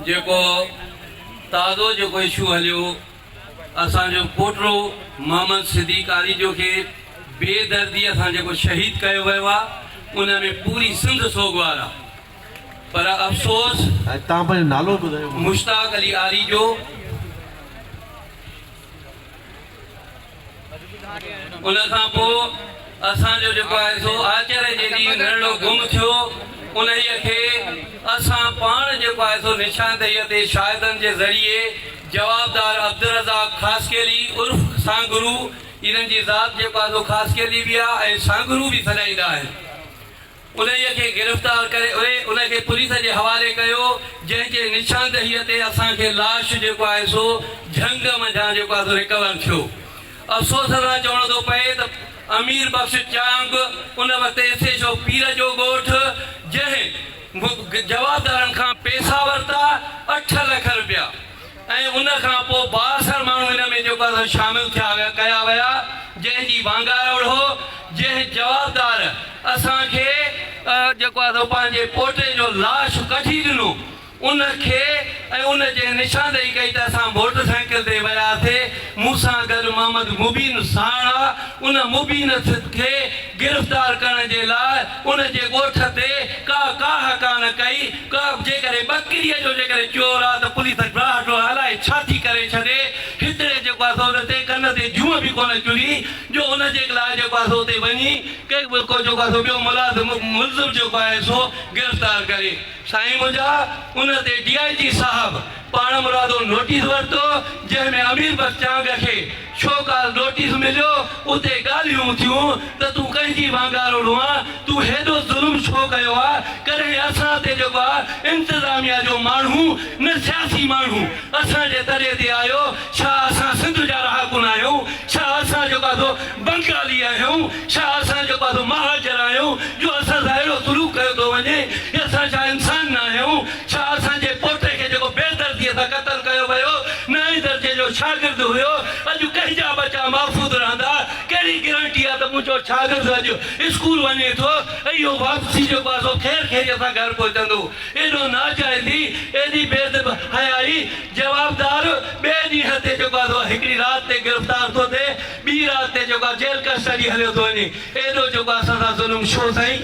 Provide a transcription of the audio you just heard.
जेको ताज़ो जेको इशू हलियो असांजो पोटो मोहम्मद सिद्दीक आली जो के बेदर्दीअ सां जेको शहीद कयो वियो आहे उन में पूरी सिंध सोगवार आहे। पर अफ़सोस तव्हां पंहिंजो नालो ॿुधायो। मुश्ताक अली आली जो उन खां पोइ असांजो जेको आहे सो आचार्य जे ॾींहुं निर्णय गुम थियो उन्हीअ खे असां पाण जेको आहे सो निशानदेहीअ ते शाहिदनि जे ज़रिए जवाबदार अब्दुल रज़ाक ख़ासकेली उर्फ़ सांगुरू इन्हनि जी ज़ात जेको आहे सो ख़ासकेली बि आहे ऐं सांगुरू बि सॾाईंदा आहिनि उन्हीअ खे गिरफ़्तार करे उनखे पुलिस जे हवाले कयो जंहिंजे निशानदेहीअ ते असांखे लाश जेको आहे सो झंग मंझां जेको आहे सो रिकवर थियो। अफ़सोस सां चवणो थो पए त अमीर बख्श चांग उन वक़्तु एसेशो पीर जो ॻोठु जंहिं जवाबदारनि खां पैसा वरिता 8 लख रुपया ऐं उन खां पोइ 62 माण्हू हिन में जेको आहे शामिल कया विया जंहिंजी वांगारोड़ हो जंहिं जवाबदार असांखे जेको आहे पंहिंजे पोटे जो लाश कढी ॾिनो उनखे ऐं उन जे निशानदेही कई त असां मोटरसाइकिल ते वियासीं मूंसां गॾु मोहम्मद मुबीन साणा उन मुबीन खे गिरफ़्तार करण जे लाइ उन जे ॻोठ ते का कान कई का जेकॾहिं ॿकरीअ जो जेकॾहिं चोर आहे त पुलिस ॾाढो अलाए छा थी करे छॾे हिकिड़े जेको आहे उन ते कन ते जूअ बि कोन चुड़ी जो उन जे लाइ जेको आहे उते वञी कंहिं को जेको आहे ॿियो मुलज़िम जेको आहे सो गिरफ़्तार करे। साईं मुंहिंजा उन ते DIG साहब पाण मुरादो नोटिस वरितो जंहिंमें अमीर बख्श चांग खे छोकार नोटिस मिलियो उते ॻाल्हियूं थियूं त तूं कंहिंजी वांगारोड़ आहे तूं हेॾो ज़ुल्म छो कयो आहे कॾहिं असां ते जेको आहे इंतिज़ामिया जो माण्हू न सियासी माण्हू असांजे दरे ते आयो छा असां सिंध जा रहाकुन आहियूं छा असां जेको आहे बंगाली आहियूं छा असां जेको आहे महाजर आहियूं जो असां सां अहिड़ो सुलूक कयो थो वञे असां छा इंसान न आहियूं छा असांजे पोटे खे जेको बेदर्दीअ सां क़तल कयो वियो 9 दर्जे जो शागिर्द हुयो अॼु कंहिंजा बचा महफ़ूज़ रहंदा कहिड़ी गारंटी आहे त मुंहिंजो शागिर्द अॼु स्कूल वञे थो इहो वापसी जेको आहे सो ख़ैर ख़ैरियत सां घर पहुचंदो एॾो नाजाइज़ी एॾी बेहयाई जवाबदार ॿिए ॾींहं ते जेको आहे सो हिकिड़ी राति ते गिरफ़्तार थो थिए ॿी राति ते जेको आहे जेल कस्टडी हलियो थो वञे एॾो जेको आहे असां सां ज़ुल्म छो साईं।